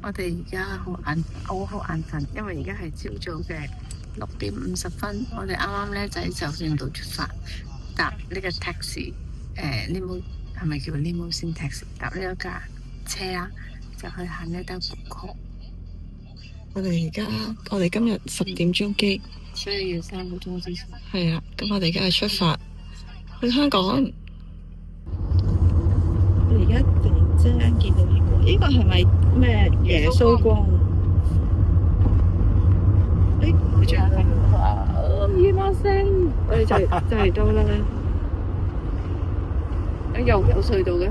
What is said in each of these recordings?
我哋而家我好眼瞓，因為而家係朝早嘅6:50，我哋啱啱咧就喺酒店度出發，搭呢個 taxi，limo 係咪叫 limousine taxi？搭呢一架車啦，就去行呢單湖河。我哋今日10點鐘機，所以要3個鐘之前。係啊，咁我哋而家係出發去香港。我而家突然之間見到呢個係咪咩耶穌光？佢仲有係我哋就嚟到啦。又有隧道嘅。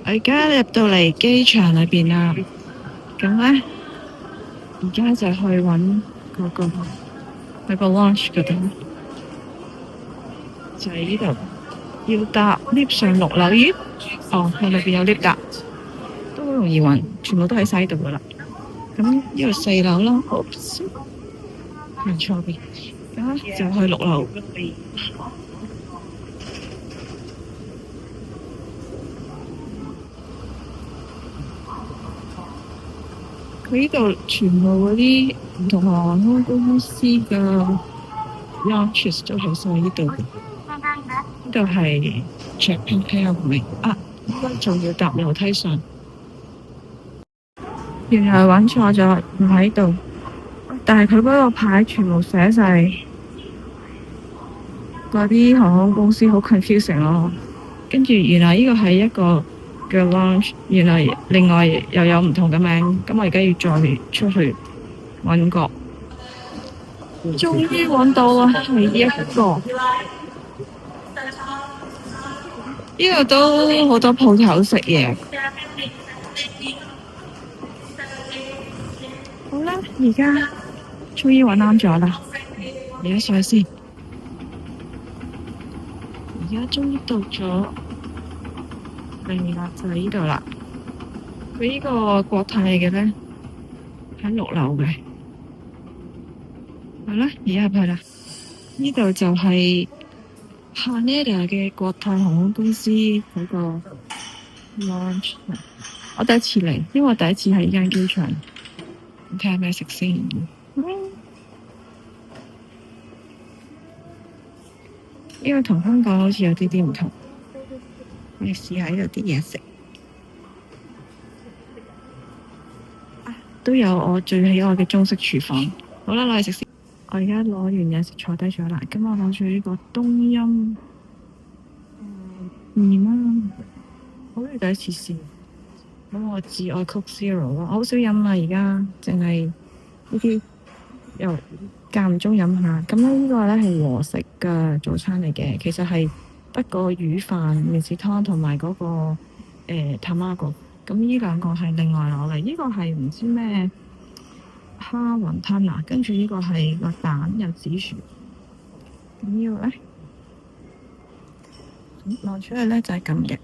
我而家入到嚟機場裏邊啦，咁咧而家就去揾嗰個去個 launch 嗰度，就係呢度。要搭 lift 上6樓，咦？佢裏邊有 lift 搭，都好容易揾，全部都喺晒度噶啦。咁呢度4樓啦，行錯邊，咁就去6樓。佢呢度全部嗰啲唔同航空公司嘅 launches 都喺晒呢度。呢度係 Japan Airways 應該仲要搭樓梯上。原來揾錯咗，唔喺度。但係佢嗰個牌全部寫晒嗰啲航空公司，好 confusing 咯。跟住原來呢個係一個嘅 launch， 原來另外又有唔同嘅名。咁我而家要再出去揾個，終於揾到啦，係一個。呢度都好多鋪頭食嘢。好啦，而家終於揾啱咗啦，而家上先。而家終於到咗，係啦，就喺呢度啦。佢呢個國泰嘅咧喺6樓嘅。好啦，而家入去啦。呢度就係Haneda 嘅國泰航空公司嗰個 launch。我第一次嚟，因為我第一次喺呢間機場。睇下咩食先。呢個同香港好似有啲唔同。我哋試下呢度啲嘢食。都有我最喜愛嘅中式廚房。好啦，攞嚟食先。我而家攞完嘢食坐低咗啦。咁我攞住呢個冬陰麵啦，好似第一次試。咁我至愛 Coke Zero 咯，我好少飲啊，而家淨係呢啲又間唔中飲下。咁呢個咧係和食嘅早餐嚟嘅，其實係得個魚飯、麵豉湯同埋嗰個tamago。咁呢兩個係另外攞嚟，呢個係唔知咩蝦雲吞啊，跟住呢個係個蛋有紫薯。咁呢個咧攞出嚟咧就係咁嘅。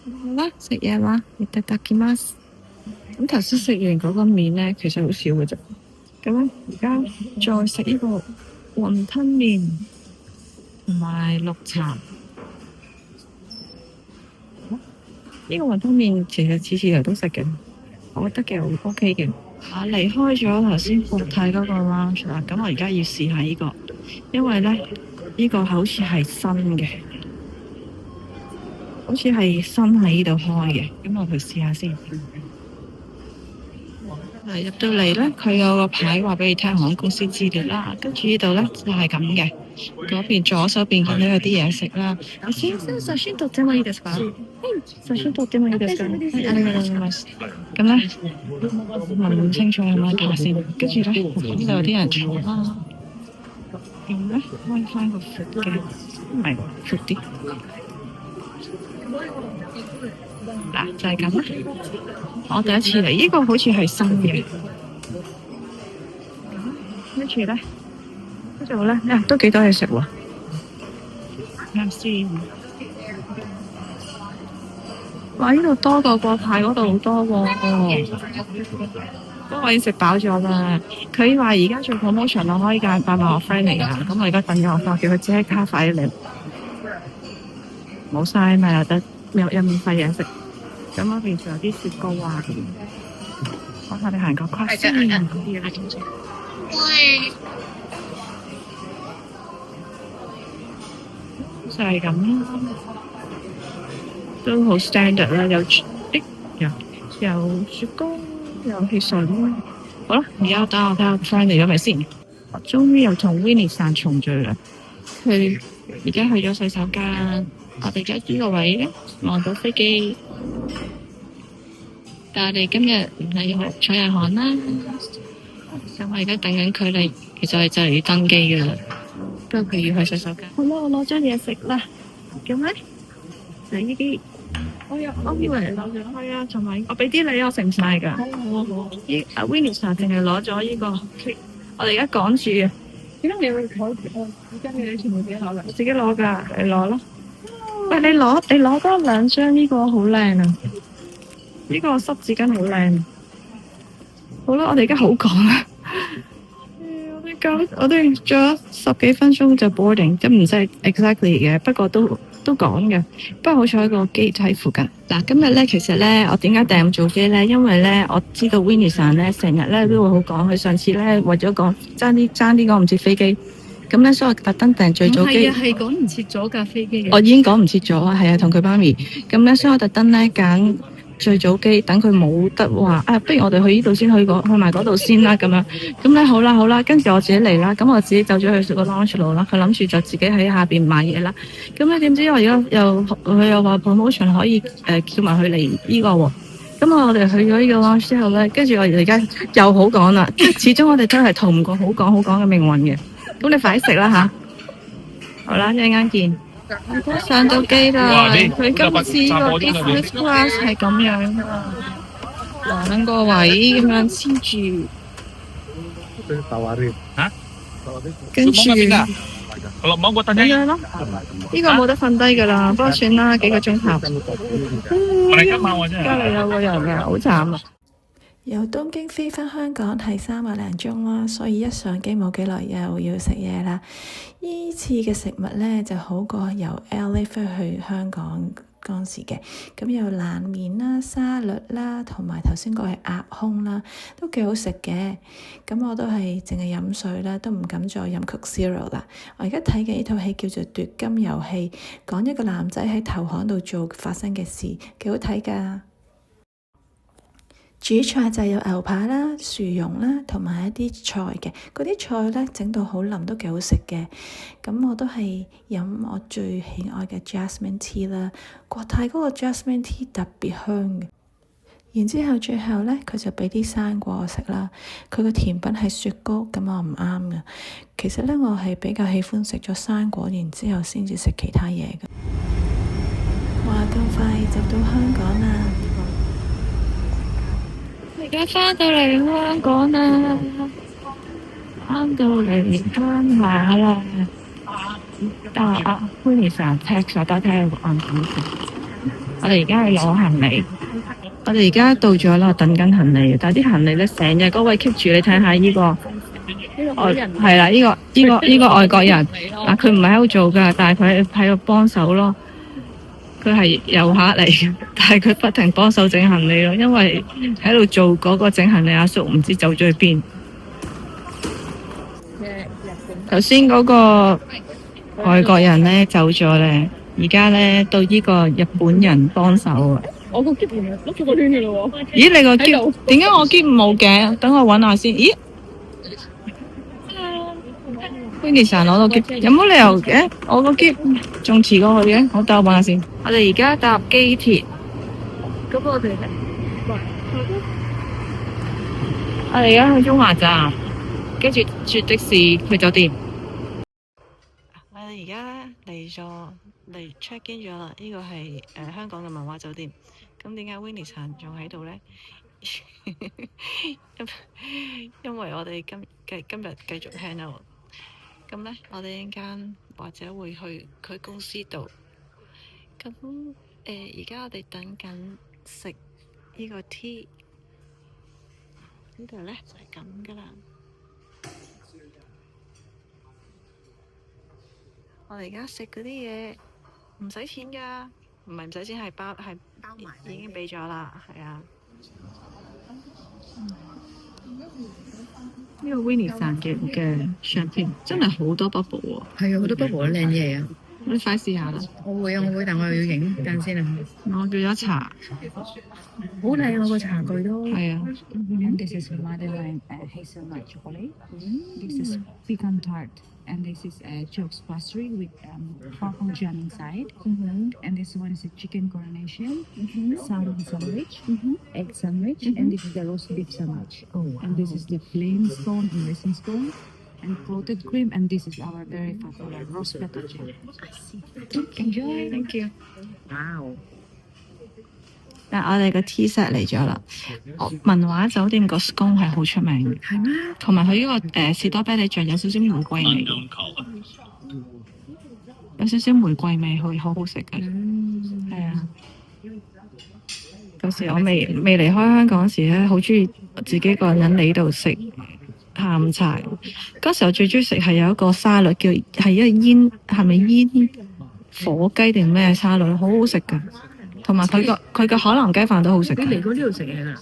好啦，食嘢啦，いただきます。咁頭先食完嗰個麵咧，其實好少嘅啫。咁咧，而家再食呢個雲吞麵同埋綠茶。呢個雲吞麵其實次次都食嘅，我覺得幾 OK 嘅。離開咗頭先國泰嗰個 lounge 啦，咁我而家要試下呢個，因為咧呢個好似係新嘅。好似係新喺呢度開嘅，咁我去試下先。入到嚟咧，佢有個牌話俾你聽航空公司資料啦，跟住呢度咧就係咁嘅。嗰邊左手邊見到有啲嘢食啦。先生，首先とってもいいですか？首先とってもいいですか？咁咧問唔清楚係咪睇下先。跟住咧呢度有啲人坐啦。咁咧開翻個闊嘅，唔係闊啲。嗱，就係咁啦。我第一次嚟，呢個好似係新嘅。跟住咧，呢度咧，都幾多嘢食喎。啱先。哇！呢度多過國泰嗰度好多喎。不過我已經食飽咗啦。佢話而家做 promotion，我可以帶埋我 friend 嚟啊。咁我而家等緊我 friend，叫佢即刻快啲嚟。冇嘥咪有得有免費嘢食。咁嗰邊仲有啲雪糕啊。我哋行個 cross 先嗰啲啦，總之。就係咁啦，都好 standard 啦，有雪糕，有汽水。好啦，而家等我睇下 friend 嚟咗未先。我終於又同 Winnie 散重聚啦。佢而家去咗洗手間，我哋而家呢個位咧望到飛機，但係我哋今日唔係要坐日航啦，咁我而家等緊佢嚟，其實係就嚟要登機㗎啦。不過佢要去洗手間。好啦，我攞咗嘢食啦。叫咩？就呢啲。我以為攞咗。係啊，同埋我俾啲你，我食唔晒㗎。好。阿 Winnie 淨係攞咗呢個，我哋而家趕住啊。點解你會攞？而家你全部自己攞㗎？自己攞㗎，你攞咯。喂，你攞多兩張，呢個好靚啊！呢個濕紙巾好靚。好啦，我哋而家好趕啊！我哋做咗10幾分鐘就 boarding，咁唔使 exactly 嘅，不過都趕嘅。不過好彩個機喺附近。嗱，今日咧其實咧，我點解訂咁早機咧？因為咧我知道 Winnie san咧成日咧都會好趕，佢上次咧為咗趕爭啲趕唔切飛機，咁咧所以我特登訂最早機。係趕唔切咗架飛機嘅。我已經趕唔切咗，係啊，同佢媽咪。咁咧所以我特登咧揀最早機，等佢冇得話不如我哋去呢度先，去埋嗰度先啦咁樣。咁咧好啦，跟住我自己嚟啦。咁我自己走咗去個 launch 路啦。佢諗住就自己喺下邊買嘢啦。咁咧點知我而家佢又話 promotion 可以叫埋佢嚟呢個喎。咁我哋去咗呢個 launch 之後咧，跟住我而家又好趕啦。始終我哋都係逃唔過好趕嘅命運嘅。咁你快啲食啦吓。好啦，一陣間見。上到機啦！佢今次個 business class 係咁樣噶，兩個位咁樣黐住，跟住咁樣咯。呢個冇得瞓低噶啦，不過算啦，幾個鐘頭。隔離有個人啊，好慘啊！由東京飛返香港係3個零鐘啦，所以一上機冇幾耐又要食嘢啦。依次嘅食物呢就好過由 LA 飛去香港嗰時嘅，咁有冷麵啦、沙律啦，同埋頭先講係鴨胸啦，都幾好食嘅。咁我都係淨係飲水啦，都唔敢再飲 Coke Zero 啦。我而家睇嘅呢套戲叫做《奪金遊戲》，講一個男仔喺投行度做發生嘅事，幾好睇㗎。主菜就有牛扒啦、薯蓉啦，同埋一啲菜嘅。嗰啲菜咧整到好腍，都幾好食嘅。咁我都係飲我最喜愛嘅 Jasmine Tea 啦。國泰嗰個 Jasmine Tea 特別香嘅。然之後最後咧，佢就畀啲生果我食啦。佢個甜品係雪糕，咁我唔啱嘅。其實咧，我係比較喜歡食咗生果，然之後先至食其他嘢嘅。哇！咁快就到香港啦〜而家返到嚟香港啦，返到嚟鄉下啦。但係阿 Winnie san text 我，睇下個案點先。我哋而家去攞行李，我哋而家到咗啦，等緊行李。但係啲行李咧，成日嗰位 keep 住，你睇下呢個係啦，呢個外國人嗱，佢唔係喺度做㗎，但係佢喺度幫手咯。佢係遊客嚟，但係佢不停幫手整行李咯，因為喺度做嗰個整行李阿叔唔知走咗去邊。頭先嗰個外國人咧走咗咧，而家咧到呢個日本人幫手啊！我個篋碌咗個圈嘅咯喎。咦？你個篋點解我篋冇嘅？等我揾下先。咦？Winnie san 攞到篋，有冇理由嘅？我個篋仲遲過去嘅，我等我揾下先。我哋而家搭機鐵，咁我哋而家去中華站，跟住轉的士去酒店。我哋而家嚟 check in 咗啦，呢個係香港嘅文華酒店。咁點解 Winnie san 仲喺度咧？因為我哋今日繼續 hang out。咁咧，我哋一陣間或者會去佢公司度。咁而家我哋等緊食呢個 tea， 呢度咧就係咁噶啦。我哋而家食嗰啲嘢唔使錢噶，唔係唔使錢，係包埋，已經俾咗啦，係啊。呢個 Winnie 散嘅 champagne 真係好多 bubble 喎。係啊，好多 bubble 靚嘢啊！你快試下啦。我會，但我又要影陣先啊。我叫咗茶，好靚啊個茶具都。係啊。And this is Madeline hazelnut chocolate. This is pecan tart. And this is Jokes pastry with farm jam inside. And this one is a chicken coronation, salmon sandwich, egg sandwich, and this is the roast beef sandwich. And this is the plain scone and raisin scone, and coated cream. And this is our very popular roast pepper jam. Enjoy. Thank you。哇！但係我哋個 tea set 嚟咗啦。文華酒店個 scone 係好出名嘅，係咩？同埋佢呢個士多啤梨醬有少少玫瑰味，有少少玫瑰味，佢好好食嘅。係啊。嗰時我未離開香港時咧，好中意自己一個人嚟度食下午茶。嗰時我最中意食係有一個沙律叫係一個煙，係咪煙火雞定咩沙律？好好食㗎。同埋佢個海南雞飯都好食。你嚟過呢度食嘢㗎？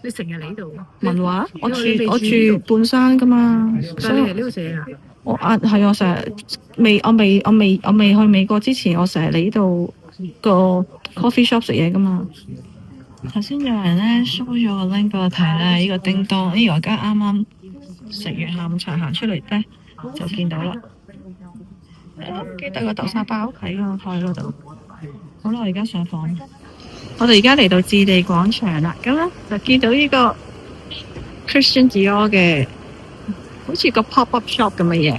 你成日嚟呢度？文華，我住半山㗎嘛，所以嚟呢度食嘢㗎？我成日我未去美國之前，我成日嚟呢度個 coffee shop 食嘢㗎嘛。頭先有人咧 show 咗個 link 俾我睇咧，呢個叮當，我而家啱啱食完下午茶行出嚟咧就見到啦。記得個豆沙包喺個台嗰度。好啦，我而家上房。我哋而家嚟到置地廣場啦，咁咧就見到呢個 Christian Dior 嘅，好似個 pop-up shop 咁嘅嘢。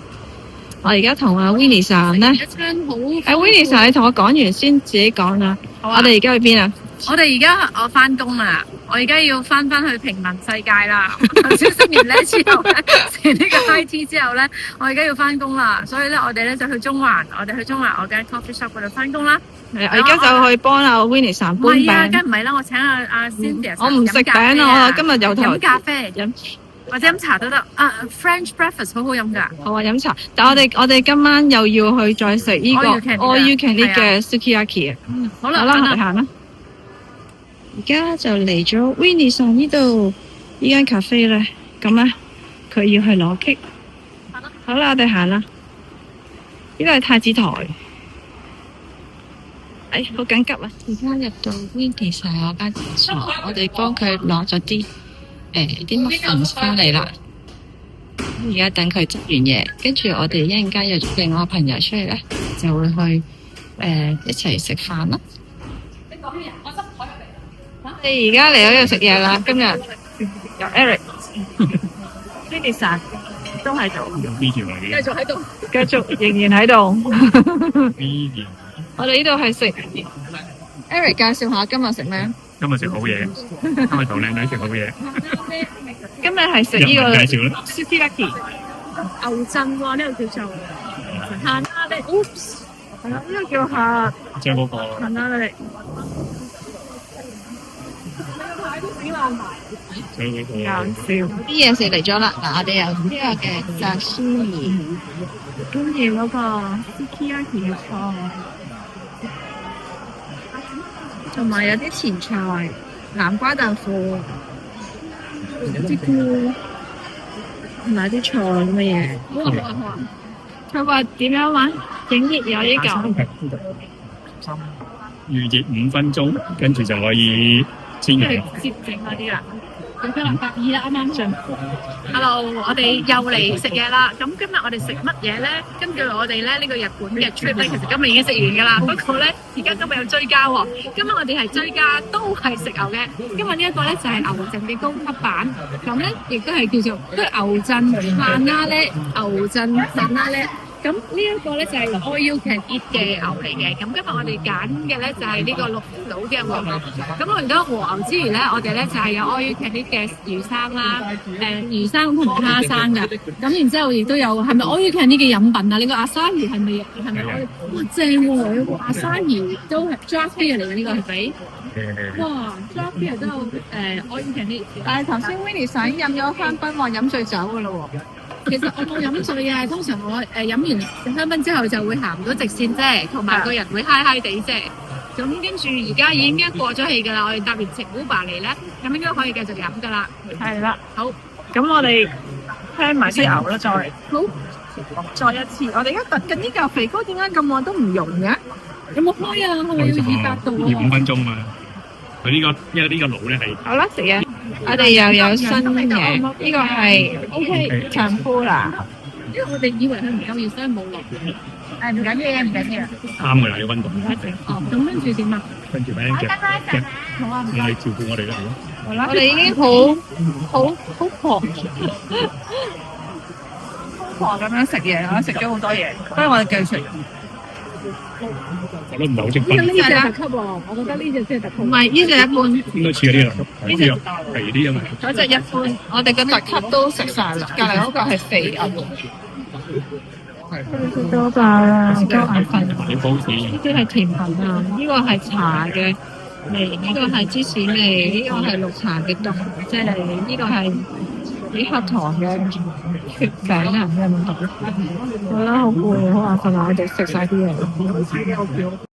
我而家同阿 Winnie 散咧，Winnie 散，你同我講完先自己講啦。我哋而家去邊啊？我而家翻工啦，我而家要翻去平民世界啦。頭先食完咧之後咧，食呢個 high tea 之後咧，我而家要翻工啦，所以咧我哋咧就去中環，我間 coffee shop 嗰度翻工啦。係啊，我而家就去幫阿 Winnie 散搬餅。唔係啊，梗唔係啦，我請阿 Cynthia。我唔食餅啊，我今日有飲咖啡，飲或者飲茶都得。French breakfast 好好飲㗎。好啊，飲茶。但係我哋今晚又要去再食呢個 All You Can Eat 嘅 Sukiyaki 啊。好啦，我哋行啦。而家就嚟咗 Winnie 散呢度呢間 cafe 咧，咁咧佢要去攞 cake。好啦，我哋行啦。呢個係太子台。好緊急啊！而家入到 Winnie 散嗰間廁所，我哋幫佢攞咗啲muffins 翻嚟啦。而家等佢執完嘢，跟住我哋一陣間約咗另外個朋友出嚟咧，就會去一齊食飯啦。我哋而家嚟咗呢度食嘢啦，今日有 Eric、Winnie 散都喺度，繼續喺度，繼續仍然喺度。我哋呢度係食 Eric 介紹下今日食咩？今日食好嘢，今日同靚女食好嘢。今日係食呢個介紹啦 Sukiyaki 牛震喎，呢個叫做限壓力。Oops，係啦，呢個叫下將嗰個限壓力。搞笑，啲嘢食嚟咗啦。嗱，我哋有呢個嘅sashimi，跟住嗰個 Sukiyaki 嘅湯，同埋有啲前菜、南瓜豆腐、啲菇，同埋啲菜咁嘅嘢。好啊！佢話點樣玩？整熱有呢嚿。預熱5分鐘，跟住就可以煎完。接整嗰啲啦。咁可能8:2啦，啱啱上。Hello，我哋又嚟食嘢啦。咁今日我哋食乜嘢咧？根據我哋咧呢個日本嘅 trip 咧，其實今日已經食完㗎啦。不過咧，而家今日有追加喎。今日我哋係追加，都係食牛嘅。今日呢一個咧就係牛震嘅高級版。咁咧亦都係叫做都係牛震爛拉咧，牛震爛拉咧。咁咁呢一個咧就係 all you can eat 嘅牛嚟嘅。咁今日我哋揀嘅咧就係呢個綠島嘅和牛。咁我哋都和牛之餘咧，我哋咧就係有 all you can eat 嘅魚生啦，魚生同蝦生㗎。咁然之後亦都有係咪 all you can eat 嘅飲品啊？呢個阿沙魚係咪哇正喎！有個阿沙魚都係 draft beer 嚟嘅呢個係咪？哇 draft beer 都有all you can eat。但係頭先 Winnie 想飲咗香檳話飲醉酒㗎咯喎。其實我冇飲醉啊，通常我飲完香檳之後就會行唔到直線啫，同埋個人會嗨嗨地啫。咁跟住而家已經過咗氣㗎啦，我哋搭完直 Uber 嚟咧，咁應該可以繼續飲㗎啦。係啦，好，咁我哋聽埋啲牛啦，再好，再一次。我哋而家等緊呢嚿肥膏，點解咁耐都唔溶嘅？有冇開啊？係咪要200度要5啊？分鐘嘛。佢呢個因為呢個爐咧係好啦，食嘢。我哋又有新嘅，呢個係 OK，長夫啦。因為我哋以為佢唔夠熱，所以冇落。誒唔緊要，唔緊要。啱嘅啦，啲溫度。哦，咁跟住點啊？跟住咧就好啊，你照顧我哋啦，好啦，我哋已經好狂咁樣食嘢啦，食咗好多嘢，不如我哋繼續食。我都唔係好識分，呢隻特級喎，我覺得呢隻先係特級。唔係呢隻一般，應該似嗰啲啦，係呢個肥啲啊嘛。嗰隻一般。我哋嘅特級都食晒啦，隔離嗰個係肥牛。食咗飽啦，而家眼瞓。啲煲子呢啲係甜品啊，呢個係茶嘅味，呢個係芝士味，呢個係綠茶嘅凍，即係呢個係啲黑糖嘅血餅啊，有冇讀？好啦，好攰啊，好眼瞓啊，我哋食晒啲嘢。